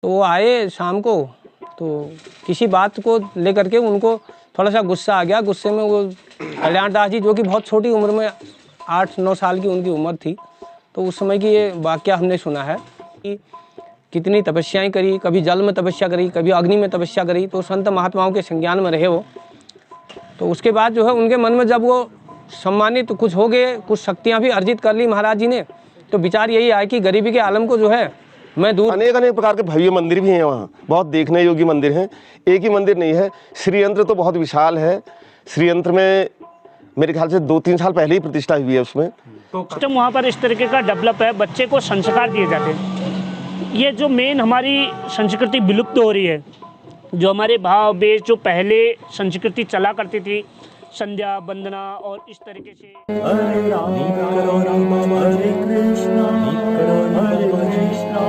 तो वो आए शाम को, तो किसी बात को लेकर के उनको थोड़ा सा गुस्सा आ गया। गुस्से में वो कल्याण दास जी, जो कि बहुत छोटी उम्र में 8-9 साल की उनकी उम्र थी, तो उस समय की ये वाक़या हमने सुना है कि कितनी तपस्याएं करी, कभी जल में तपस्या करी, कभी अग्नि में तपस्या करी, तो संत महात्माओं के संज्ञान में रहे वो। तो उसके बाद जो है उनके मन में जब वो सम्मानित कुछ हो गए, कुछ शक्तियाँ भी अर्जित कर ली महाराज जी ने, तो विचार यही आया कि गरीबी के आलम को जो है मैं दूर। अनेक अनेक प्रकार के भव्य मंदिर भी हैं वहाँ, बहुत देखने योग्य मंदिर हैं। एक ही मंदिर नहीं है, श्रीयंत्र तो बहुत विशाल है। श्रीयंत्र में मेरे ख्याल से 2-3 साल पहले ही प्रतिष्ठा हुई है उसमें। तो सिस्टम वहाँ पर इस तरीके का डेवलप है, बच्चे को संस्कार दिए जाते हैं। ये जो मेन हमारी संस्कृति विलुप्त हो रही है, जो हमारे भाव बेस जो पहले संस्कृति चला करती थी, संध्या वंदना और इस तरीके से। हरे राम हरे कृष्णा हरे कृष्णा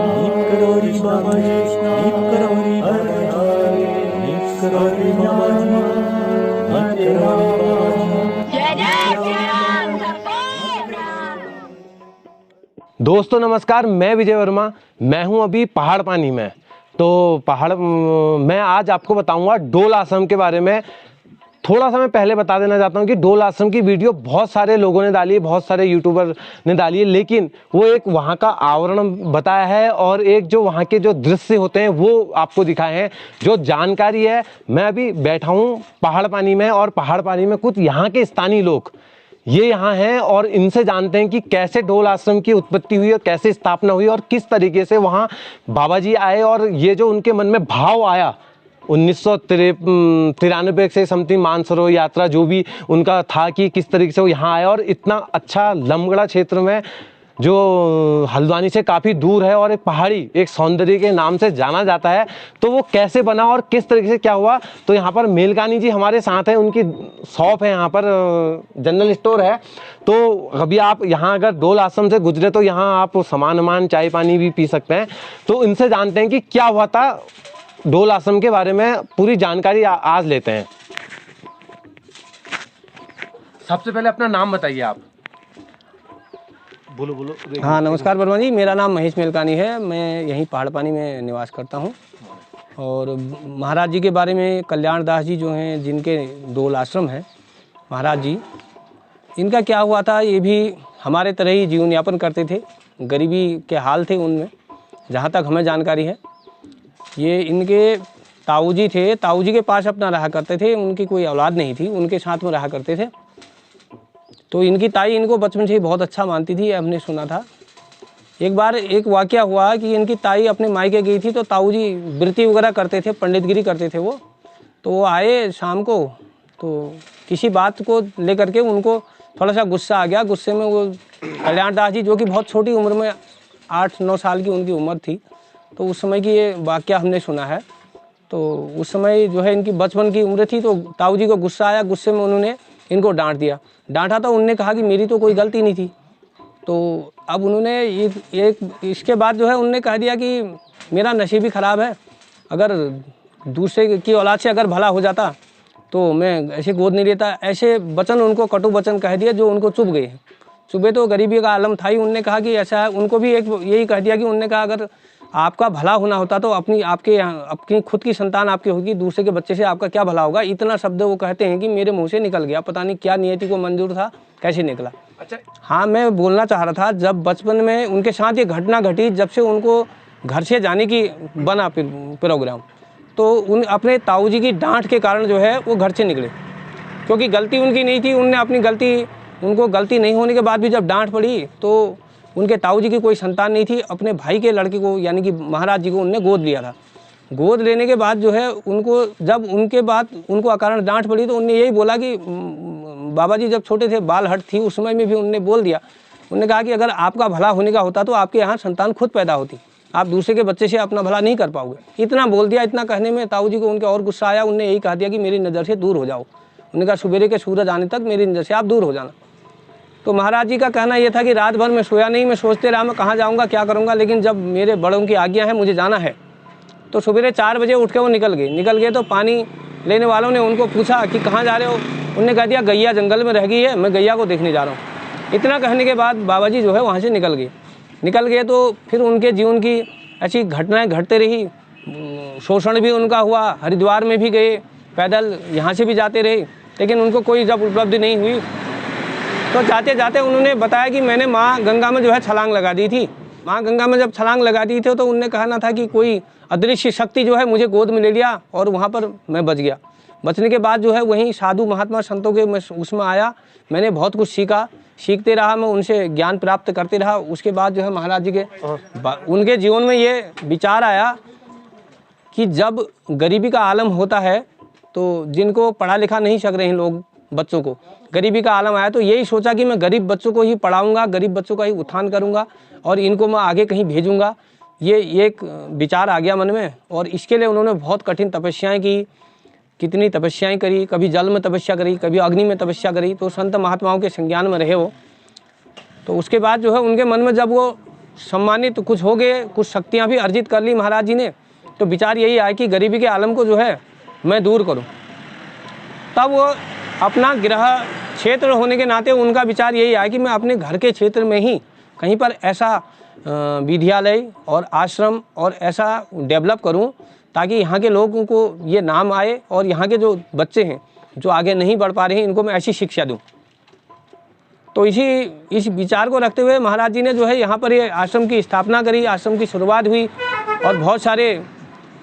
दोस्तों नमस्कार, मैं विजय वर्मा। मैं हूं अभी पहाड़ पानी में। तो मैं आज आपको बताऊंगा डोल आश्रम के बारे में। थोड़ा सा मैं पहले बता देना चाहता हूं कि डोल आश्रम की वीडियो बहुत सारे लोगों ने डाली है, बहुत सारे यूट्यूबर ने डाली है, लेकिन वो एक वहाँ का आवरण बताया है और एक जो वहाँ के जो दृश्य होते हैं वो आपको दिखाए हैं। जो जानकारी है, मैं अभी बैठा हूँ पहाड़ पानी में और पहाड़ पानी में कुछ यहाँ के स्थानीय लोग ये यहाँ हैं और इनसे जानते हैं कि कैसे डोल आश्रम की उत्पत्ति हुई और कैसे स्थापना हुई और किस तरीके से वहाँ बाबा जी आए और ये जो उनके मन में भाव आया 1993 से समथिंग मानसरोवर यात्रा जो भी उनका था कि किस तरीके से वो यहाँ आया और इतना अच्छा लमगड़ा क्षेत्र में जो हल्द्वानी से काफ़ी दूर है और एक पहाड़ी एक सौंदर्य के नाम से जाना जाता है, तो वो कैसे बना और किस तरीके से क्या हुआ। तो यहाँ पर मेलकानी जी हमारे साथ हैं, उनकी शॉप है यहाँ पर, जनरल स्टोर है। तो अभी आप यहाँ अगर डोल आश्रम से गुजरे तो यहाँ आप सामान चाय पानी भी पी सकते हैं। तो इनसे जानते हैं कि क्या हुआ था, डोल आश्रम के बारे में पूरी जानकारी आज लेते हैं। सबसे पहले अपना नाम बताइए आप। बोलो। हाँ नमस्कार वर्मा जी, मेरा नाम महेश मेलकानी है। मैं यहीं पहाड़ पानी में निवास करता हूँ। और महाराज जी के बारे में कल्याण दास जी जो हैं, जिनके डोल आश्रम है महाराज जी, इनका क्या हुआ था, ये भी हमारे तरह ही जीवन यापन करते थे। गरीबी के हाल थे उनमें, जहाँ तक हमें जानकारी है। ये इनके ताऊ जी थे, ताऊ जी के पास अपना रहा करते थे। उनकी कोई औलाद नहीं थी, उनके साथ में रहा करते थे। तो इनकी ताई इनको बचपन से ही बहुत अच्छा मानती थी, हमने सुना था। एक बार एक वाक़या हुआ कि इनकी ताई अपने मायके गई थी, तो ताऊ जी वृत्ति वगैरह करते थे, पंडितगिरी करते थे वो। तो वो आए शाम को, तो किसी बात को लेकर के उनको थोड़ा सा गुस्सा आ गया। गुस्से में वो कल्याण दास जी, जो कि बहुत छोटी उम्र में 8-9 साल की उनकी उम्र थी, तो उस समय की ये वाक़या हमने सुना है। तो उस समय जो है इनकी बचपन की उम्र थी, तो ताऊ जी को गुस्सा आया। गुस्से में उन्होंने इनको डांट दिया। डांटा तो उनने कहा कि मेरी तो कोई गलती नहीं थी। तो अब उन्होंने इसके बाद जो है उनने कह दिया कि मेरा नसीब ही ख़राब है, अगर दूसरे की औलाद से अगर भला हो जाता तो मैं ऐसे गोद नहीं लेता। ऐसे वचन उनको, कटु वचन कह दिया जो उनको चुभ गए। चुभे तो गरीबी का आलम था ही। उनने कहा कि ऐसा है। उनको भी एक यही कह दिया कि उनने कहा अगर आपका भला होना होता तो अपनी खुद की संतान आपकी होगी, दूसरे के बच्चे से आपका क्या भला होगा। इतना शब्द वो कहते हैं कि मेरे मुंह से निकल गया। पता नहीं क्या नियति को मंजूर था, कैसे निकला। अच्छा, हाँ, मैं बोलना चाह रहा था, जब बचपन में उनके साथ ये घटना घटी, जब से उनको घर से जाने की बना प्रोग्राम, तो उन अपने ताऊ जी की डांट के कारण जो है वो घर से निकले, क्योंकि गलती उनकी नहीं थी। उनने अपनी उनको गलती नहीं होने के बाद भी जब डांट पड़ी, तो उनके ताऊ जी की कोई संतान नहीं थी। अपने भाई के लड़के को, यानी कि महाराज जी को, उनने गोद लिया था। गोद लेने के बाद जो है उनको, जब उनके बाद उनको अकारण डांट पड़ी, तो उनने यही बोला कि बाबा जी जब छोटे थे, बाल हट थी, उस समय में भी उनने बोल दिया। उन्होंने कहा कि अगर आपका भला होने का होता तो आपके यहाँ संतान खुद पैदा होती, आप दूसरे के बच्चे से अपना भला नहीं कर पाओगे। इतना बोल दिया। इतना कहने में ताऊ जी को उनके और गुस्सा आया। उनने यही कहा दिया कि मेरी नज़र से दूर हो जाओ। उन्होंने कहा सवेरे के सूरज आने तक मेरी नज़र से आप दूर हो जाना। तो महाराज जी का कहना यह था कि रात भर मैं सोया नहीं, मैं सोचते रहा मैं कहाँ जाऊँगा, क्या करूँगा, लेकिन जब मेरे बड़ों की आज्ञा है, मुझे जाना है। तो सवेरे 4 बजे उठ के वो निकल गए। तो पानी लेने वालों ने उनको पूछा कि कहाँ जा रहे हो। उनने कह दिया गैया जंगल में रह गई है, मैं गैया को देखने जा रहा हूँ। इतना कहने के बाद बाबा जी जो है वहाँ से निकल गए। तो फिर उनके जीवन की ऐसी घटनाएं घटते रही, शोषण भी उनका हुआ, हरिद्वार में भी गए, पैदल यहाँ से भी जाते रहे, लेकिन उनको कोई जब उपलब्धि नहीं हुई तो जाते जाते उन्होंने बताया कि मैंने माँ गंगा में जो है छलांग लगा दी थी। माँ गंगा में जब छलांग लगा दी थी तो उनने कहना था कि कोई अदृश्य शक्ति जो है मुझे गोद में ले लिया और वहाँ पर मैं बच गया। बचने के बाद जो है वहीं साधु महात्मा संतों के मैं उसमें आया, मैंने बहुत कुछ सीखा, सीखते रहा, मैं उनसे ज्ञान प्राप्त करते रहा। उसके बाद जो है महाराज जी के उनके जीवन में ये विचार आया कि जब गरीबी का आलम होता है तो जिनको पढ़ा लिखा नहीं सक रहे हैं लोग, बच्चों को गरीबी का आलम आया, तो यही सोचा कि मैं गरीब बच्चों को ही पढ़ाऊंगा, गरीब बच्चों का ही उत्थान करूंगा और इनको मैं आगे कहीं भेजूंगा। ये एक विचार आ गया मन में और इसके लिए उन्होंने बहुत कठिन तपस्याएं की, कितनी तपस्याएं करी, कभी जल में तपस्या करी, कभी अग्नि में तपस्या करी, तो संत महात्माओं के संज्ञान में रहे वो। तो उसके बाद जो है उनके मन में जब वो सम्मानित कुछ हो गए, कुछ शक्तियाँ भी अर्जित कर ली महाराज जी ने, तो विचार यही आया कि गरीबी के आलम को जो है मैं दूर करूं। तब वो अपना गृह क्षेत्र होने के नाते उनका विचार यही आया कि मैं अपने घर के क्षेत्र में ही कहीं पर ऐसा विद्यालय और आश्रम और ऐसा डेवलप करूं ताकि यहाँ के लोगों को ये नाम आए और यहाँ के जो बच्चे हैं जो आगे नहीं बढ़ पा रहे हैं इनको मैं ऐसी शिक्षा दूं। तो इस विचार को रखते हुए महाराज जी ने जो है यहाँ पर ये आश्रम की स्थापना करी, आश्रम की शुरुआत हुई और बहुत सारे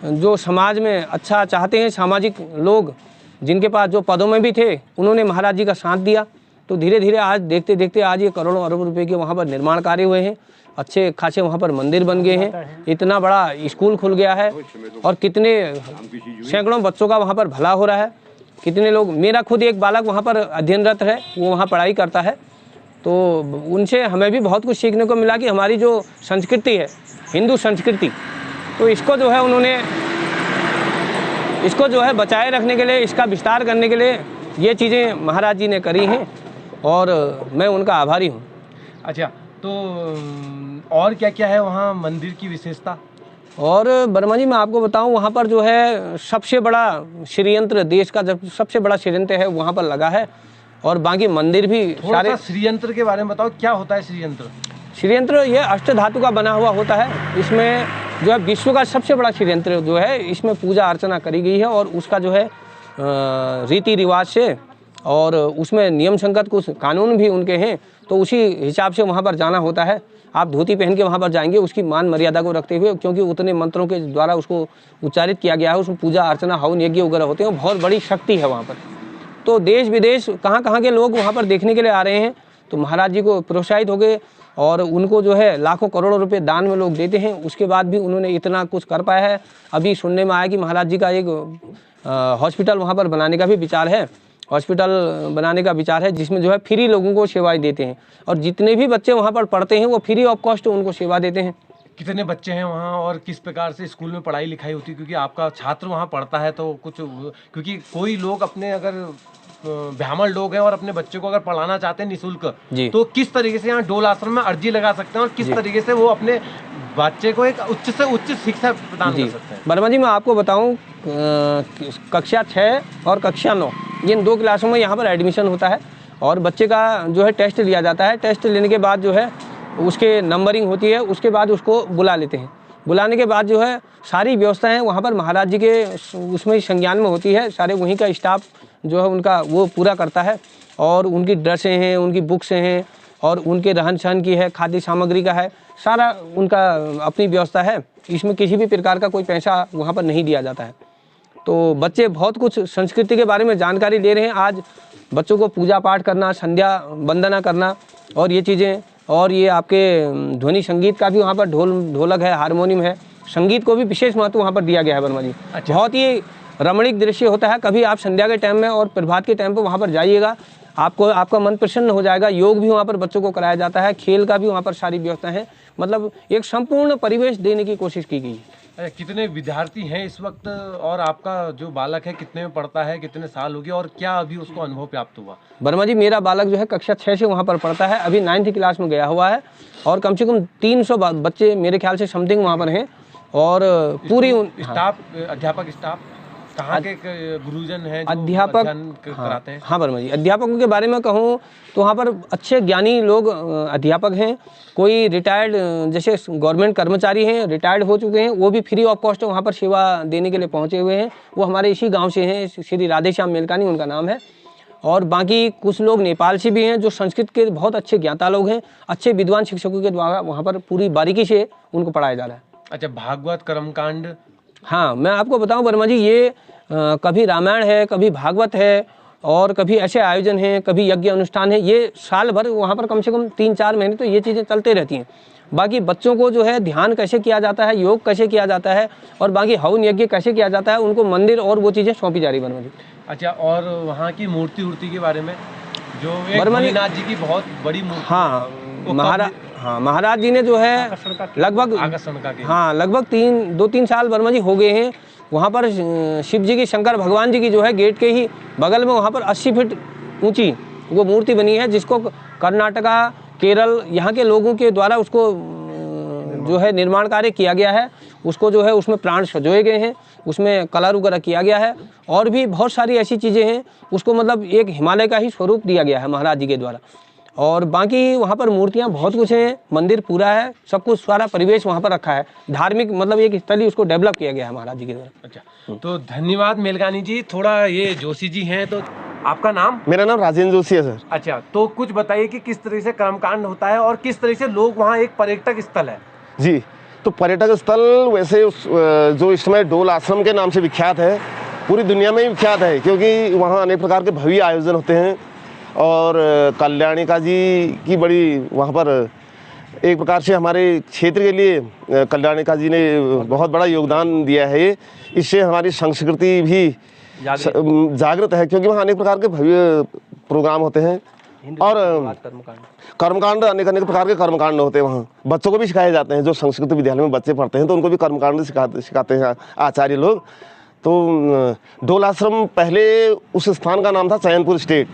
जो समाज में अच्छा चाहते हैं सामाजिक लोग जिनके पास जो पदों में भी थे उन्होंने महाराज जी का साथ दिया। तो धीरे धीरे आज देखते देखते आज ये करोड़ों अरबों रुपए के वहाँ पर निर्माण कार्य हुए हैं, अच्छे खासे वहाँ पर मंदिर बन गए हैं, इतना बड़ा स्कूल खुल गया है और कितने सैकड़ों बच्चों का वहाँ पर भला हो रहा है। कितने लोग, मेरा खुद एक बालक वहाँ पर अध्ययनरत है, वो वहाँ पढ़ाई करता है। तो उनसे हमें भी बहुत कुछ सीखने को मिला कि हमारी जो संस्कृति है, हिंदू संस्कृति, तो इसको जो है उन्होंने इसको जो है बचाए रखने के लिए, इसका विस्तार करने के लिए ये चीज़ें महाराज जी ने करी हैं और मैं उनका आभारी हूँ। अच्छा, तो और क्या क्या है वहाँ मंदिर की विशेषता? और वर्मा जी मैं आपको बताऊं, वहाँ पर जो है सबसे बड़ा श्रीयंत्र, देश का जब सबसे बड़ा श्रीयंत्र है वहाँ पर लगा है और बाकी मंदिर भी सारे। श्रीयंत्र के बारे में बताओ, क्या होता है श्रीयंत्र? श्रीयंत्र ये अष्ट धातु का बना हुआ होता है। इसमें जो है विश्व का सबसे बड़ा श्रीयंत्र जो है, इसमें पूजा अर्चना करी गई है और उसका जो है रीति रिवाज से और उसमें नियम संगत कुछ कानून भी उनके हैं, तो उसी हिसाब से वहाँ पर जाना होता है। आप धोती पहन के वहाँ पर जाएंगे उसकी मान मर्यादा को रखते हुए, क्योंकि उतने मंत्रों के द्वारा उसको उच्चारित किया गया है, उसमें पूजा अर्चना हवन यज्ञ वगैरह होते हैं, बहुत बड़ी शक्ति है वहाँ पर। तो देश विदेश कहाँ के लोग वहाँ पर देखने के लिए आ रहे हैं। तो महाराज जी को प्रोत्साहित हो गए और उनको जो है लाखों करोड़ों रुपए दान में लोग देते हैं, उसके बाद भी उन्होंने इतना कुछ कर पाया है। अभी सुनने में आया कि महाराज जी का एक हॉस्पिटल वहाँ पर बनाने का भी विचार है, हॉस्पिटल बनाने का विचार है जिसमें जो है फ्री लोगों को सेवाएं देते हैं और जितने भी बच्चे वहाँ पर पढ़ते हैं वो फ्री ऑफ कॉस्ट उनको सेवा देते हैं। कितने बच्चे हैं वहाँ और किस प्रकार से स्कूल में पढ़ाई लिखाई होती है? क्योंकि आपका छात्र वहाँ पढ़ता है तो कुछ, क्योंकि कोई लोग अपने अगर ब्राह्मण लोग हैं और अपने बच्चे को अगर पढ़ाना चाहते हैं निःशुल्क, तो किस तरीके से यहाँ डोल आश्रम में अर्जी लगा सकते हैं और किस तरीके से वो अपने बच्चे को एक उच्च से उच्च शिक्षा प्रदान कर सकते हैं? वर्मा जी मैं आपको बताऊं, कक्षा 6 और कक्षा 9 इन 2 क्लासों में यहाँ पर एडमिशन होता है और बच्चे का जो है टेस्ट लिया जाता है। टेस्ट लेने के बाद जो है उसके नंबरिंग होती है, उसके बाद उसको बुला लेते हैं। बुलाने के बाद जो है सारी व्यवस्थाएं वहाँ पर महाराज जी के उसमें संज्ञान में होती है, सारे वहीं का स्टाफ जो है उनका वो पूरा करता है और उनकी ड्रेसें हैं, उनकी बुक्स हैं और उनके रहन सहन की है, खाद्य सामग्री का है, सारा उनका अपनी व्यवस्था है। इसमें किसी भी प्रकार का कोई पैसा वहाँ पर नहीं दिया जाता है। तो बच्चे बहुत कुछ संस्कृति के बारे में जानकारी ले रहे हैं। आज बच्चों को पूजा पाठ करना, संध्या वंदना करना और ये चीज़ें, और ये आपके ध्वनि संगीत का भी वहाँ पर ढोलक है, हारमोनियम है, संगीत को भी विशेष महत्व वहाँ पर दिया गया है वर्मा जी। अच्छा। बहुत ही रमणीक दृश्य होता है। कभी आप संध्या के टाइम में और प्रभात के टाइम पर वहाँ पर जाइएगा, आपको आपका मन प्रसन्न हो जाएगा। योग भी वहाँ पर बच्चों को कराया जाता है, खेल का भी वहाँ पर सारी व्यवस्था है, मतलब एक संपूर्ण परिवेश देने की कोशिश की गई है। अच्छा, कितने विद्यार्थी हैं इस वक्त और आपका जो बालक है कितने में पढ़ता है, कितने साल हो गए और क्या अभी उसको अनुभव प्राप्त हुआ? वर्मा जी मेरा बालक जो है कक्षा 6 से वहाँ पर पढ़ता है, अभी 9th क्लास में गया हुआ है और कम से कम 300 बच्चे मेरे ख्याल से समथिंग वहाँ पर हैं और पूरी स्टाफ, अध्यापक स्टाफ कहाँ के गुरुजन हैं जो अध्यापक अध्ययन कराते हैं? हाँ वर्मा जी, अध्यापकों के बारे में कहूँ तो वहाँ पर अच्छे ज्ञानी लोग अध्यापक हैं। कोई रिटायर्ड जैसे गवर्नमेंट कर्मचारी हैं, रिटायर्ड हो चुके हैं, वो भी फ्री ऑफ कॉस्ट वहाँ पर सेवा देने के लिए पहुँचे हुए हैं। वो हमारे इसी गांव से हैं, श्री राधेश्याम मेलकानी उनका नाम है। और बाकी कुछ लोग नेपाल से भी हैं जो संस्कृत के बहुत अच्छे ज्ञाता लोग हैं। अच्छे विद्वान शिक्षकों के द्वारा वहाँ पर पूरी बारीकी से उनको पढ़ाया जा रहा है। अच्छा, भागवत कर्मकांड? हाँ, मैं आपको बताऊं वर्मा जी, ये कभी रामायण है, कभी भागवत है, और कभी ऐसे आयोजन हैं, कभी यज्ञ अनुष्ठान है। ये साल भर वहाँ पर कम से कम 3-4 महीने तो ये चीज़ें चलते रहती हैं। बाकी बच्चों को जो है ध्यान कैसे किया जाता है, योग कैसे किया जाता है, और बाकी हवन यज्ञ कैसे किया जाता है, उनको मंदिर और वो चीज़ें सौंपी जा रही है वर्मा जी। अच्छा, और वहाँ की मूर्ति उर्ति के बारे में, जो एक वर्मा जी- भोलेनाथ जी की बहुत बड़ी मूर्ति, हाँ, वो महाराज जी ने जो है लगभग आकर्षण का हाँ लगभग 2-3 साल वर्मा जी हो गए हैं। वहाँ पर शिव जी की, शंकर भगवान जी की जो है गेट के ही बगल में वहाँ पर 80 फीट ऊंची वो मूर्ति बनी है, जिसको कर्नाटका, केरल यहाँ के लोगों के द्वारा उसको जो है निर्माण कार्य किया गया है। उसको जो है उसमें प्राण सजोए गए हैं, उसमें कलर वगैरह किया गया है, और भी बहुत सारी ऐसी चीज़ें हैं। उसको मतलब एक हिमालय का ही स्वरूप दिया गया है महाराज जी के द्वारा। और बाकी वहाँ पर मूर्तियाँ बहुत कुछ हैं, मंदिर पूरा है, सब कुछ सारा परिवेश वहाँ पर रखा है। धार्मिक मतलब एक स्थल ही उसको डेवलप किया गया है महाराज जी के द्वारा। अच्छा, तो धन्यवाद मेलकानी जी। थोड़ा ये जोशी जी हैं, तो आपका नाम? मेरा नाम राजेंद्र जोशी है सर। अच्छा, तो कुछ बताइए कि किस तरह से कर्मकांड होता है और किस तरह से लोग वहाँ, एक पर्यटक स्थल है। जी, तो पर्यटक स्थल वैसे जो इस समय डोल आश्रम के नाम से विख्यात है, पूरी दुनिया में ही विख्यात है, क्योंकि वहाँ अनेक प्रकार के भव्य आयोजन होते हैं। और कल्याणिका जी की बड़ी वहाँ पर एक प्रकार से हमारे क्षेत्र के लिए कल्याणिका जी ने बहुत बड़ा योगदान दिया है। इससे हमारी संस्कृति भी जागृत है, क्योंकि वहाँ अनेक प्रकार के भव्य प्रोग्राम होते हैं। और कर्मकांड अनेक प्रकार के कर्मकांड होते हैं। वहाँ बच्चों को भी सिखाए जाते हैं, जो संस्कृत विद्यालय में बच्चे पढ़ते हैं तो उनको भी कर्मकांड सिखाते हैं आचार्य लोग। तो डोल आश्रम पहले उस स्थान का नाम था चैनपुर स्टेट।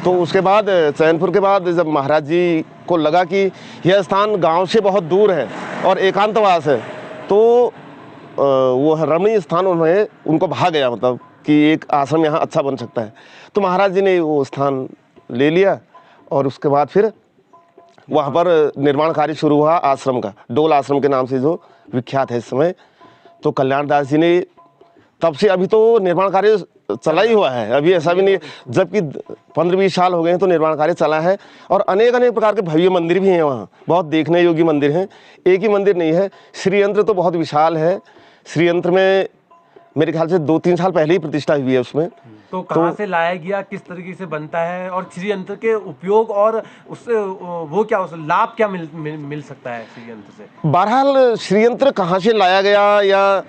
तो उसके बाद चैनपुर के बाद जब महाराज जी को लगा कि यह स्थान गांव से बहुत दूर है और एकांतवास है, तो वो रमणीय स्थान उनको भा गया, मतलब कि एक आश्रम यहाँ अच्छा बन सकता है। तो महाराज जी ने वो स्थान ले लिया और उसके बाद फिर वहाँ पर निर्माण कार्य शुरू हुआ आश्रम का, डोल आश्रम के नाम से जो विख्यात है इस समय। तो कल्याण दास जी ने तब से अभी तो निर्माण कार्य चला ही हुआ है, अभी ऐसा भी नहीं, जबकि 15-20 साल हो गए हैं तो निर्माण कार्य चला है। और अनेक प्रकार के भव्य मंदिर भी हैं वहाँ, बहुत देखने योग्य मंदिर हैं। एक ही मंदिर नहीं है, श्रीयंत्र तो बहुत विशाल है। श्रीयंत्र में मेरे ख्याल से 2-3 साल पहले ही प्रतिष्ठा हुई है उसमें। तो कहाँ से लाया गया, किस तरीके से बनता है, और श्रीयंत्र के उपयोग और उससे वो क्या, उस लाभ क्या मिल सकता है श्रीयंत्र से? बहरहाल श्रीयंत्र कहाँ से लाया गया या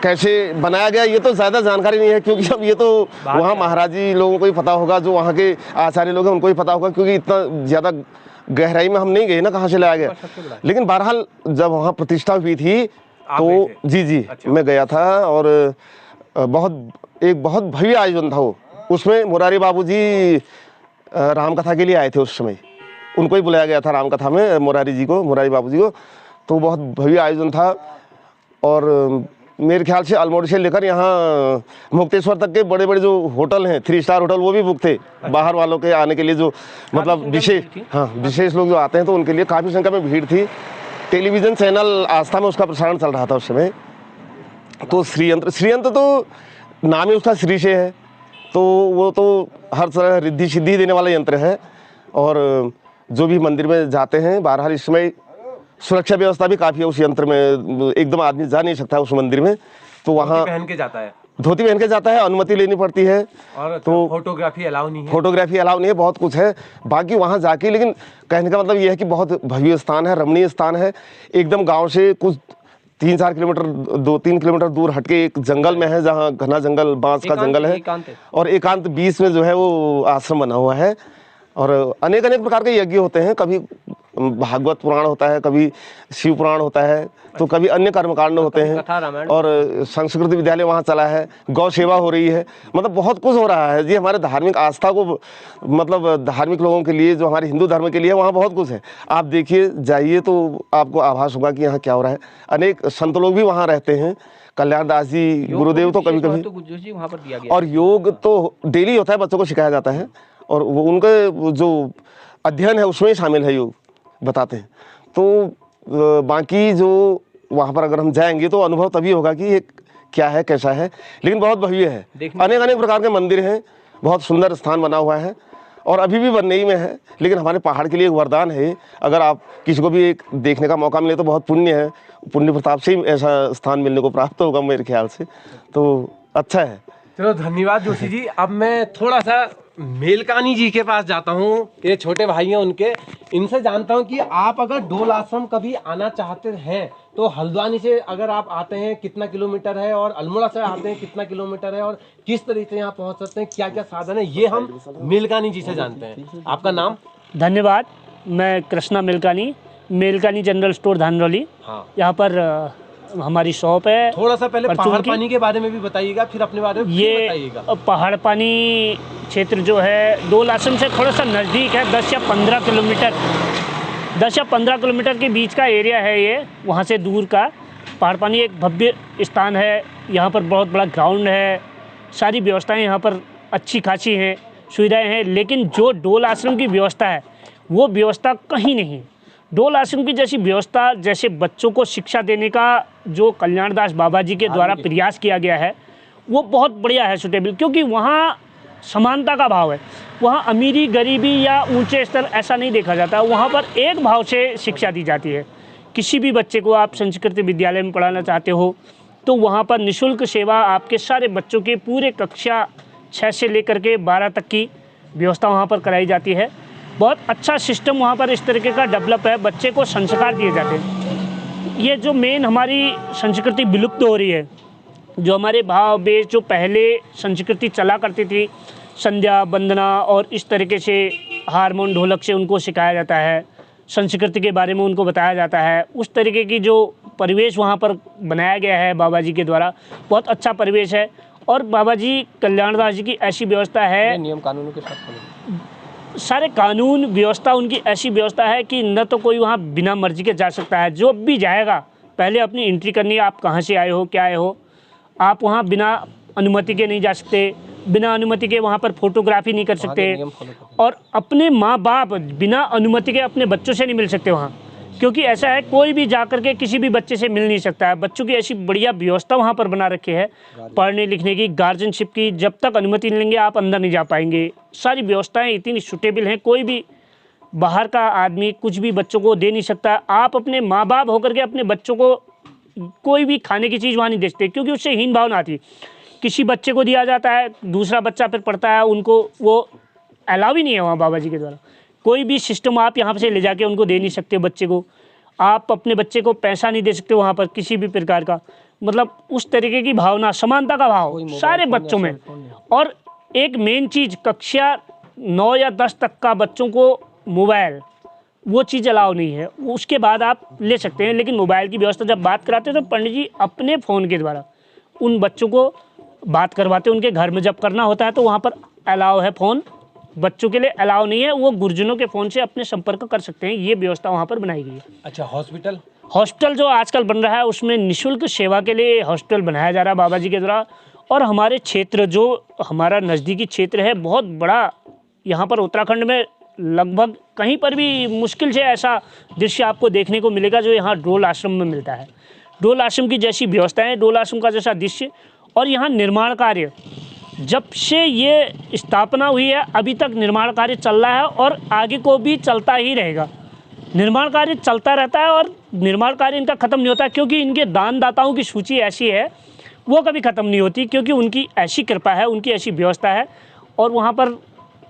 कैसे बनाया गया ये तो ज़्यादा जानकारी नहीं है, क्योंकि अब ये तो वहाँ महाराज जी लोगों को ही पता होगा, जो वहाँ के आचार्य लोग हैं उनको ही पता होगा, क्योंकि इतना ज़्यादा गहराई में हम नहीं गए ना कहाँ से लाया गया। लेकिन बहरहाल जब वहाँ प्रतिष्ठा हुई थी तो जी अच्छा। मैं गया था और बहुत भव्य आयोजन था वो। उसमें मुरारी बाबू जी रामकथा के लिए आए थे, उस समय उनको ही बुलाया गया था रामकथा में, मुरारी बाबू जी को। तो बहुत भव्य आयोजन था। और मेरे ख्याल से अल्मोड़ा से लेकर यहाँ मुक्तेश्वर तक के बड़े बड़े जो होटल हैं, 3 स्टार होटल, वो भी बुक थे बाहर वालों के आने के लिए, जो मतलब विशेष लोग जो आते हैं तो उनके लिए काफ़ी संख्या में भीड़ थी। टेलीविज़न चैनल आस्था में उसका प्रसारण चल रहा था उस समय। तो श्रीयंत्र तो नाम ही उसका श्री से है, तो वो तो हर तरह रिद्धि सिद्धि देने वाला यंत्र है। और जो भी मंदिर में जाते हैं, बहरहाल इस समय सुरक्षा व्यवस्था भी काफ़ी है उस यंत्र में, एकदम आदमी जा नहीं सकता उस मंदिर में। तो वहाँ पहन के जाता है, धोती पहन के जाता है, अनुमति लेनी पड़ती है। और तो फोटोग्राफी अलाउ नहीं है, बहुत कुछ है बाकी वहाँ जाके। लेकिन कहने का मतलब यह है कि बहुत भव्य स्थान है, रमणीय स्थान है। एकदम गांव से कुछ 3-4 किलोमीटर 2-3 किलोमीटर दूर हटके एक जंगल में है, जहाँ घना जंगल, बांस का जंगल है, और एकांत बीच में जो है वो आश्रम बना हुआ है। और अनेक प्रकार के यज्ञ होते हैं, कभी भागवत पुराण होता है, कभी शिव पुराण होता है, तो कभी अन्य कर्मकांड होते हैं। और संस्कृत विद्यालय वहाँ चला है, गौ सेवा हो रही है, मतलब बहुत कुछ हो रहा है जी। हमारे धार्मिक आस्था को, मतलब धार्मिक लोगों के लिए, जो हमारे हिंदू धर्म के लिए, वहाँ बहुत कुछ है। आप देखिए, जाइए तो आपको आभास होगा कि यहाँ क्या हो रहा है। अनेक संत लोग भी वहाँ रहते हैं, कल्याण दास जी गुरुदेव तो कभी कभी जी वहाँ पर दिया गया और योग तो डेली होता है, बच्चों को सिखाया जाता है और वो उनके जो अध्ययन है उसमें शामिल है, योग बताते हैं। तो बाकी जो वहाँ पर अगर हम जाएंगे तो अनुभव तभी होगा कि ये क्या है कैसा है, लेकिन बहुत भव्य है। अनेक अनेक प्रकार के मंदिर हैं, बहुत सुंदर स्थान बना हुआ है और अभी भी बनने ही में है, लेकिन हमारे पहाड़ के लिए एक वरदान है। अगर आप किसी को भी एक देखने का मौका मिले तो बहुत पुण्य है, पुण्य प्रताप से ही ऐसा स्थान मिलने को प्राप्त होगा मेरे ख्याल से, तो अच्छा है। चलो धन्यवाद जोशी जी। अब मैं थोड़ा सा मेलकानी जी के पास जाता हूँ, ये छोटे भाई हैं उनके, इनसे जानता हूँ कि आप अगर डोल आश्रम कभी आना चाहते हैं तो हल्द्वानी से अगर आप आते हैं कितना किलोमीटर है, और अल्मोड़ा से आते हैं कितना किलोमीटर है, और किस तरीके से यहाँ पहुँच सकते हैं, क्या क्या साधन है, ये हम मेलकानी जी से जानते हैं। आपका नाम? धन्यवाद, मैं कृष्णा मेलकानी, मेलकानी जनरल स्टोर धानरौली। हाँ, यहाँ पर हमारी शॉप है। थोड़ा सा पहले परचून पहाड़ की। पानी के बारे में भी बताइएगा, फिर अपने बारे में ये बताइएगा। पहाड़ पानी क्षेत्र जो है डोल आश्रम से थोड़ा सा नज़दीक है, 10 या 15 किलोमीटर के बीच का एरिया है ये, वहाँ से दूर का। पहाड़ पानी एक भव्य स्थान है, यहाँ पर बहुत बड़ा ग्राउंड है, सारी व्यवस्थाएं यहाँ पर अच्छी खासी हैं, सुविधाएं हैं, लेकिन जो डोल आश्रम की व्यवस्था है वो व्यवस्था कहीं नहीं। डोल आश्रम की जैसी व्यवस्था, जैसे बच्चों को शिक्षा देने का जो कल्याण दास बाबा जी के द्वारा प्रयास किया गया है वो बहुत बढ़िया है, सुटेबल, क्योंकि वहाँ समानता का भाव है। वहाँ अमीरी गरीबी या ऊंचे स्तर ऐसा नहीं देखा जाता, वहाँ पर एक भाव से शिक्षा दी जाती है। किसी भी बच्चे को आप संस्कृत विद्यालय में पढ़ाना चाहते हो तो वहाँ पर निःशुल्क सेवा आपके सारे बच्चों के पूरे कक्षा 6 से लेकर के 12 तक की व्यवस्था वहाँ पर कराई जाती है। बहुत अच्छा सिस्टम वहाँ पर इस तरीके का डेवलप है, बच्चे को संस्कार दिए जाते हैं। ये जो मेन हमारी संस्कृति विलुप्त हो रही है, जो हमारे भाव बेश जो पहले संस्कृति चला करती थी, संध्या वंदना और इस तरीके से हारमोन ढोलक से उनको सिखाया जाता है, संस्कृति के बारे में उनको बताया जाता है, उस तरीके की जो परिवेश वहाँ पर बनाया गया है बाबा जी के द्वारा, बहुत अच्छा परिवेश है। और बाबा जी कल्याण दास जी की ऐसी व्यवस्था है, नियम कानूनों के साथ सारे कानून व्यवस्था उनकी ऐसी व्यवस्था है कि न तो कोई वहाँ बिना मर्जी के जा सकता है, जो भी जाएगा पहले अपनी एंट्री करनी है, आप कहाँ से आए हो, क्या आए हो। आप वहाँ बिना अनुमति के नहीं जा सकते, बिना अनुमति के वहाँ पर फोटोग्राफी नहीं कर सकते, और अपने माँ बाप बिना अनुमति के अपने बच्चों से नहीं मिल सकते वहाँ, क्योंकि ऐसा है कोई भी जा कर के किसी भी बच्चे से मिल नहीं सकता है। बच्चों की ऐसी बढ़िया व्यवस्था वहाँ पर बना रखी है पढ़ने लिखने की, गार्जियनशिप की, जब तक अनुमति नहीं लेंगे आप अंदर नहीं जा पाएंगे। सारी व्यवस्थाएं इतनी सुटेबल हैं, कोई भी बाहर का आदमी कुछ भी बच्चों को दे नहीं सकता। आप अपने माँ बाप होकर के अपने बच्चों को कोई भी खाने की चीज़ वहाँ नहीं दे सकते, क्योंकि उससे हीन भावना आती है। किसी बच्चे को दिया जाता है, दूसरा बच्चा फिर पढ़ता है, उनको वो अलाउ ही नहीं है वहाँ बाबा जी के द्वारा। कोई भी सिस्टम आप यहाँ से ले जाके उनको दे नहीं सकते बच्चे को। आप अपने बच्चे को पैसा नहीं दे सकते वहाँ पर किसी भी प्रकार का, मतलब उस तरीके की भावना, समानता का भाव सारे बच्चों में। और एक मेन चीज़, कक्षा 9 या 10 तक का बच्चों को मोबाइल, वो चीज़ अलाउ नहीं है। उसके बाद आप ले सकते हैं, लेकिन मोबाइल की व्यवस्था जब बात कराते हैं तो पंडित जी अपने फ़ोन के द्वारा उन बच्चों को बात करवाते हैं। उनके घर में जब करना होता है तो वहाँ पर अलाउ है फ़ोन, बच्चों के लिए अलाउ नहीं है, वो गुरुजनों के फ़ोन से अपने संपर्क कर सकते हैं। ये व्यवस्था वहाँ पर बनाई गई है। अच्छा, हॉस्पिटल? हॉस्पिटल जो आजकल बन रहा है उसमें निःशुल्क सेवा के लिए हॉस्पिटल बनाया जा रहा है बाबा जी के द्वारा। और हमारे क्षेत्र जो हमारा नज़दीकी क्षेत्र है बहुत बड़ा, यहाँ पर उत्तराखंड में लगभग कहीं पर भी मुश्किल से ऐसा दृश्य आपको देखने को मिलेगा जो यहाँ डोल आश्रम में मिलता है। डोल आश्रम की जैसी व्यवस्थाएं, डोल आश्रम का जैसा दृश्य, और यहाँ निर्माण कार्य जब से ये स्थापना हुई है अभी तक निर्माण कार्य चल रहा है और आगे को भी चलता ही रहेगा। निर्माण कार्य चलता रहता है और निर्माण कार्य इनका ख़त्म नहीं होता, क्योंकि इनके दानदाताओं की सूची ऐसी है वो कभी ख़त्म नहीं होती, क्योंकि उनकी ऐसी कृपा है, उनकी ऐसी व्यवस्था है और वहाँ पर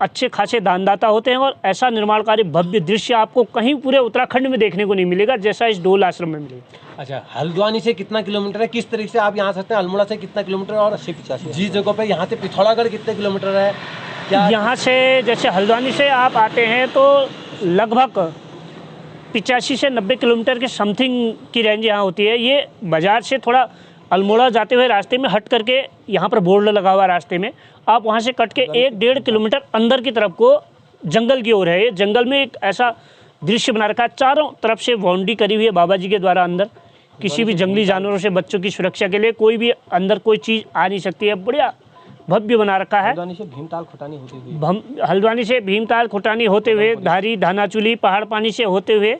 अच्छे खासे दानदाता होते हैं। और ऐसा निर्माण कार्य भव्य दृश्य आपको कहीं पूरे उत्तराखंड में देखने को नहीं मिलेगा जैसा इस डोल आश्रम में मिलेगा। अच्छा, हल्द्वानी से कितना किलोमीटर है, किस तरीके से आप यहाँ सकते हैं? अल्मोड़ा से कितना किलोमीटर, और जिस जगह पे यहाँ से पिथौरागढ़ कितने किलोमीटर है? क्या यहाँ से जैसे हल्द्वानी से आप आते हैं तो लगभग 85 से 90 किलोमीटर के समथिंग की रेंज यहाँ होती है। ये बाज़ार से थोड़ा अल्मोड़ा जाते हुए रास्ते में हट करके, यहाँ पर बोर्ड लगा हुआ रास्ते में, आप वहाँ से कट के 1-1.5 किलोमीटर अंदर की तरफ को जंगल की ओर है। ये जंगल में एक ऐसा दृश्य बना रखा है, चारों तरफ से बाउंड्री करी हुई है बाबा जी के द्वारा अंदर। किसी भी जंगली जानवरों से बच्चों की सुरक्षा के लिए कोई भी अंदर कोई चीज़ आ नहीं सकती है। बढ़िया भव्य बना रखा है। हल्द्वानी से भीमताल खुटानी होती हुई, हल्द्वानी से भीमताल खुटानी होते हुए, धारी धानाचूली पहाड़ पानी से होते हुए,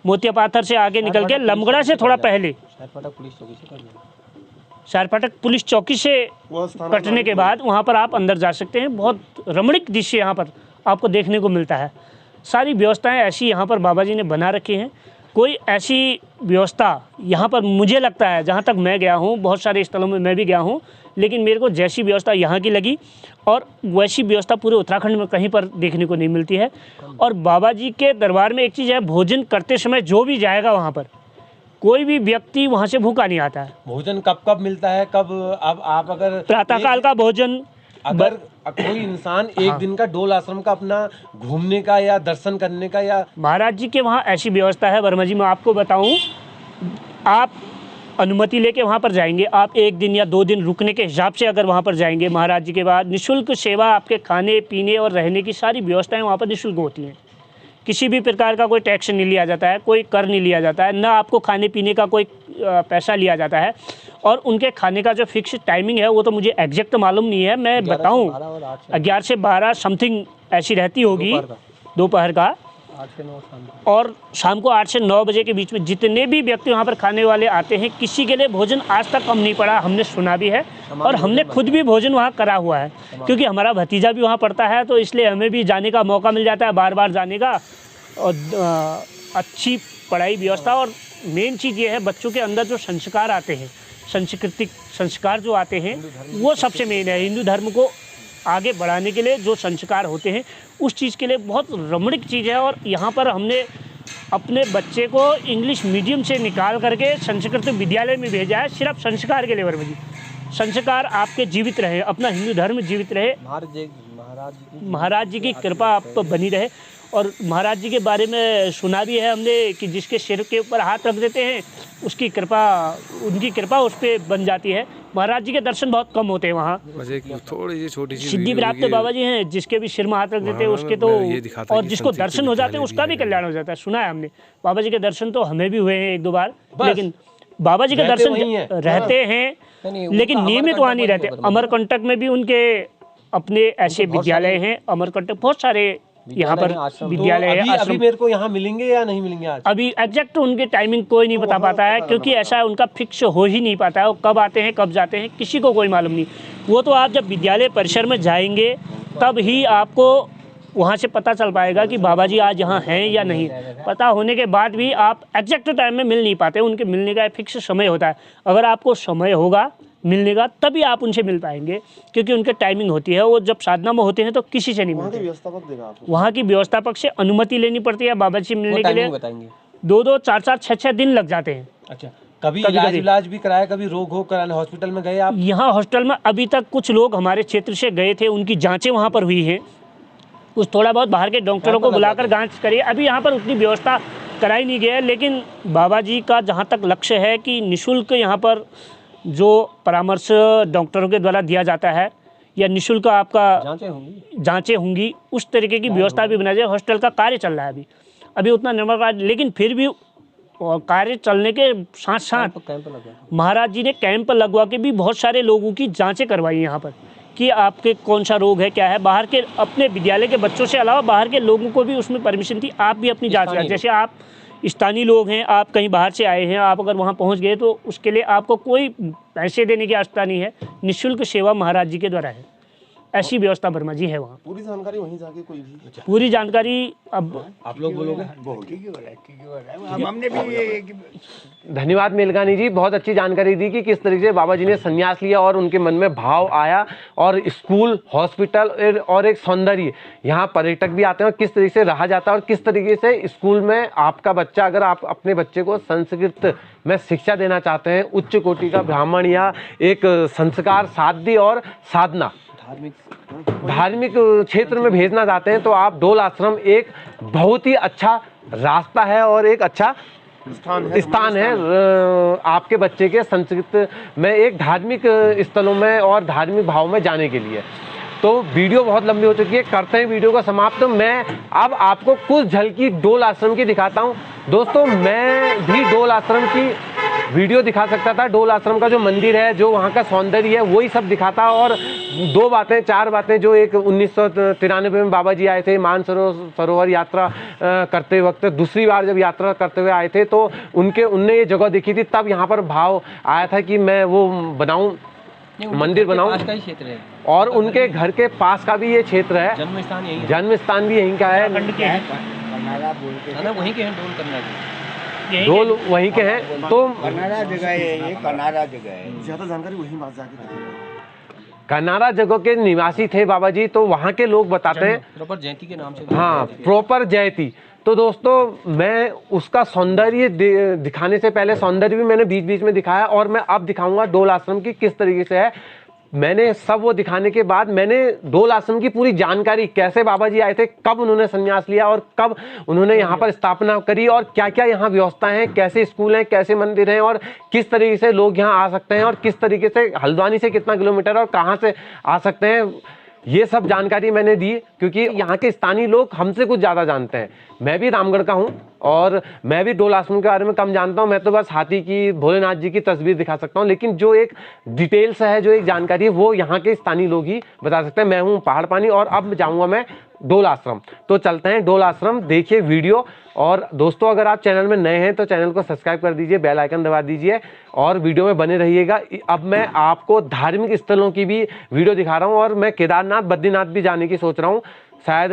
मोतिया पाथर से आगे निकल के लमगड़ा से थोड़ा पहले शायरफाटक पुलिस चौकी से कर लेना। शायरफाटक पुलिस चौकी से कटने के बाद वहाँ पर आप अंदर जा सकते हैं। बहुत रमणीक दृश्य यहाँ पर आपको देखने को मिलता है। सारी व्यवस्थाएं ऐसी यहाँ पर बाबा जी ने बना रखी हैं। कोई ऐसी व्यवस्था यहाँ पर मुझे लगता है, जहाँ तक मैं गया हूँ, बहुत सारे स्थलों में मैं भी गया हूँ, लेकिन मेरे को जैसी व्यवस्था यहाँ की लगी और वैसी व्यवस्था पूरे उत्तराखंड में कहीं पर देखने को नहीं मिलती है। और बाबा जी के दरबार में एक चीज़ है, भोजन करते समय जो भी जाएगा वहाँ पर कोई भी व्यक्ति वहाँ से भूखा नहीं आता है। भोजन कब कब मिलता है, कब? अब आप अगर प्रातःकाल का भोजन, अगर कोई इंसान एक दिन का डोल आश्रम का अपना घूमने का या दर्शन करने का, या महाराज जी के वहाँ ऐसी व्यवस्था है वर्मा जी, मैं आपको बताऊँ, आप अनुमति लेके वहाँ पर जाएंगे, आप 1 दिन या 2 दिन रुकने के हिसाब से अगर वहाँ पर जाएंगे महाराज जी के बाद, निःशुल्क सेवा, आपके खाने पीने और रहने की सारी व्यवस्थाएं वहाँ पर निःशुल्क होती हैं। किसी भी प्रकार का कोई टैक्स नहीं लिया जाता है, कोई कर नहीं लिया जाता है, ना आपको खाने पीने का कोई पैसा लिया जाता है। और उनके खाने का जो फिक्स टाइमिंग है वो तो मुझे एग्जैक्ट मालूम नहीं है, मैं बताऊँ 11 से 12 समथिंग ऐसी रहती होगी दोपहर का, 8 से 9 शाम को। और शाम को 8 से 9 बजे के बीच में जितने भी व्यक्ति वहाँ पर खाने वाले आते हैं, किसी के लिए भोजन आज तक कम नहीं पड़ा, हमने सुना भी है और हमने खुद भी भोजन वहाँ करा हुआ है, क्योंकि हमारा भतीजा भी वहाँ पढ़ता है, तो इसलिए हमें भी जाने का मौका मिल जाता है, बार बार जाने का। और अच्छी पढ़ाई व्यवस्था, और मेन चीज़ ये है बच्चों के अंदर जो संस्कार आते हैं, सांस्कृतिक संस्कार जो आते हैं, वो सबसे मेन है। हिंदू धर्म को आगे बढ़ाने के लिए जो संस्कार होते हैं, उस चीज़ के लिए बहुत रमणीक चीज़ है। और यहाँ पर हमने अपने बच्चे को इंग्लिश मीडियम से निकाल करके संस्कृत विद्यालय में भेजा है, सिर्फ संस्कार के लिए वर्मा जी। संस्कार आपके जीवित रहे, अपना हिंदू धर्म जीवित रहे, महाराज जी की कृपा आप पर बनी रहे। और महाराज जी के बारे में सुना भी है हमने कि जिसके सिर के ऊपर हाथ रख देते हैं उसकी कृपा, उनकी कृपा उस पर बन जाती है। महाराज जी के दर्शन बहुत कम होते हैं वहाँ। थोड़ी सी छोटी सी सिद्धि प्राप्त बाबा जी हैं, जिसके भी सिर में हाथ रख देते हैं उसके तो, और जिसको दर्शन हो जाते हैं उसका भी कल्याण हो जाता है। सुना है हमने, बाबा जी के दर्शन तो हमें भी हुए हैं 1-2 बार, लेकिन बाबा जी के दर्शन रहते हैं लेकिन नियमित वहाँ नहीं रहते। अमरकंटक में भी उनके अपने ऐसे विद्यालय हैं, अमरकंटक बहुत सारे यहाँ पर विद्यालय है। अभी मेरे को यहाँ मिलेंगे या नहीं मिलेंगे आज? अभी एग्जैक्ट उनकी टाइमिंग कोई नहीं बता पाता है, क्योंकि ऐसा उनका फिक्स हो ही नहीं पाता है। वो कब आते हैं कब जाते हैं किसी को कोई मालूम नहीं। वो तो आप जब विद्यालय परिसर में जाएंगे तब ही आपको वहाँ से पता चल पाएगा कि बाबा जी आज यहाँ हैं या नहीं। पता होने के बाद भी आप एग्जैक्ट टाइम में मिल नहीं पाते, उनके मिलने का फिक्स समय होता है। अगर आपको समय होगा मिलने का तभी आप उनसे मिल पाएंगे, क्योंकि उनके टाइमिंग होती है। वो जब साधना में होते हैं तो किसी से नहीं मिलते। वहाँ की व्यवस्थापक से अनुमति लेनी पड़ती है बाबा जी मिलने के लिए। 2-2, 4-4, 6-6 दिन लग जाते हैं। अच्छा, कभी इलाज भी कराया, कभी रोग हो कराने हॉस्पिटल में गए आप? यहाँ हॉस्पिटल में अभी तक कुछ लोग हमारे क्षेत्र से गए थे, उनकी जाँचें वहाँ पर हुई हैं। कुछ थोड़ा बहुत बाहर के डॉक्टरों को बुलाकर जाँच करिए। अभी यहाँ पर उतनी व्यवस्था कराई नहीं गई है, लेकिन बाबा जी का जहाँ तक लक्ष्य है कि निःशुल्क यहाँ पर जो परामर्श डॉक्टरों के द्वारा दिया जाता है या निःशुल्क आपका जांचें होंगी, उस तरीके की व्यवस्था भी बनाई जाए। हॉस्टल का कार्य चल रहा है अभी उतना निर्माण कार्य, लेकिन फिर भी कार्य चलने के साथ साथ महाराज जी ने कैंप लगवा के भी बहुत सारे लोगों की जांचें करवाई यहाँ पर कि आपके कौन सा रोग है, क्या है। बाहर के अपने विद्यालय के बच्चों से अलावा बाहर के लोगों को भी उसमें परमिशन थी, आप भी अपनी जाँच करें। जैसे आप स्थानीय लोग हैं, आप कहीं बाहर से आए हैं, आप अगर वहाँ पहुँच गए तो उसके लिए आपको कोई पैसे देने की आवश्यकता नहीं है, निःशुल्क सेवा महाराज जी के द्वारा है। ऐसी व्यवस्था वर्मा जी है वहाँ। पूरी जानकारी वहीं जाके कोई भी, पूरी जानकारी अब आप लोग बोलोगे। हमने भी धन्यवाद मेलकानी जी, बहुत अच्छी जानकारी दी कि किस तरीके से बाबा जी ने संन्यास लिया और उनके मन में भाव आया, और स्कूल, हॉस्पिटल और एक सौंदर्य, यहाँ पर्यटक भी आते हैं और किस तरीके से रहा जाता है, और किस तरीके से स्कूल में आपका बच्चा, अगर आप अपने बच्चे को संस्कृत में शिक्षा देना चाहते हैं, उच्च कोटि का ब्राह्मण या एक संस्कार साध्य और साधना धार्मिक क्षेत्र में भेजना चाहते हैं, तो आप डोल आश्रम एक बहुत ही अच्छा रास्ता है और एक अच्छा स्थान है आपके बच्चे के संस्कृत में एक धार्मिक स्थलों में और धार्मिक भाव में जाने के लिए। तो वीडियो बहुत लंबी हो चुकी है, करते हैं वीडियो का समाप्त। तो मैं अब आपको कुछ झलकी डोल आश्रम की दिखाता हूँ। दोस्तों, मैं भी डोल आश्रम की वीडियो दिखा सकता था, डोल आश्रम का जो मंदिर है, जो वहाँ का सौंदर्य है, वही सब दिखाता। और दो बातें, चार बातें जो एक 1993 में बाबा जी आए थे मानसरोवर यात्रा करते वक्त, दूसरी बार जब यात्रा करते हुए आए थे तो उनने ये जगह देखी थी, तब यहाँ पर भाव आया था कि मैं वो बनाऊँ, मंदिर बनाऊं। क्षेत्र है और उनके घर के पास का भी ये क्षेत्र है, जन्म स्थान यही जन्म स्थान भी यहीं का है, कनारा बोल के वहीं के हैं डोल करना जी। यही डोल वहीं के हैं। तो कनारा जगह है, ये कनारा जगह है। ज़्यादा जानकारी वहीं बात जाके कनारा जगह के निवासी थे बाबा जी, तो वहाँ के लोग बताते हैं प्रॉपर जयंती के नाम से। हाँ, प्रॉपर जयती। तो दोस्तों मैं उसका सौंदर्य दिखाने से पहले, सौंदर्य भी मैंने बीच बीच में दिखाया और मैं अब दिखाऊंगा डोल आश्रम की किस तरीके से है। मैंने सब वो दिखाने के बाद मैंने डोल आश्रम की पूरी जानकारी, कैसे बाबा जी आए थे, कब उन्होंने संन्यास लिया और कब उन्होंने यहाँ पर स्थापना करी और क्या क्या यहाँ व्यवस्थाएं हैं, कैसे स्कूल हैं, कैसे मंदिर हैं और किस तरीके से लोग यहाँ आ सकते हैं और किस तरीके से हल्द्वानी से कितना किलोमीटर और कहाँ से आ सकते हैं, ये सब जानकारी मैंने दी। क्योंकि यहाँ के स्थानीय लोग हमसे कुछ ज़्यादा जानते हैं। मैं भी रामगढ़ का हूँ और मैं भी डोल आश्रम के बारे में कम जानता हूँ। मैं तो बस हाथी की, भोलेनाथ जी की तस्वीर दिखा सकता हूँ, लेकिन जो एक डिटेल्स है, जो एक जानकारी है, वो यहाँ के स्थानीय लोग ही बता सकते हैं। मैं हूँ पहाड़ पानी और अब जाऊँगा मैं डोल आश्रम। तो चलते हैं डोल आश्रम, देखिए वीडियो। और दोस्तों अगर आप चैनल में नए हैं तो चैनल को सब्सक्राइब कर दीजिए, बेल आइकन दबा दीजिए और वीडियो में बने रहिएगा। अब मैं आपको धार्मिक स्थलों की भी वीडियो दिखा रहा हूँ और मैं केदारनाथ, बद्रीनाथ भी जाने की सोच रहा हूँ। शायद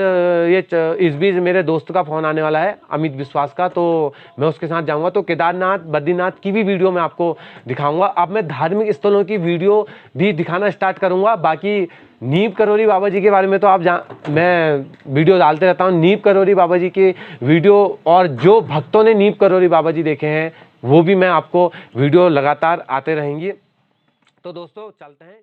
ये इस बीच मेरे दोस्त का फ़ोन आने वाला है, अमित विश्वास का, तो मैं उसके साथ जाऊंगा। तो केदारनाथ, बद्रीनाथ की भी वीडियो मैं आपको दिखाऊंगा। अब मैं धार्मिक स्थलों की वीडियो भी दिखाना स्टार्ट करूंगा। बाकी नीम करौली बाबा जी के बारे में तो मैं वीडियो डालते रहता हूँ। नीम करौली बाबा जी की वीडियो और जो भक्तों ने नीम करौली बाबा जी देखे हैं वो भी मैं आपको वीडियो लगातार आते रहेंगी। तो दोस्तों चलते हैं।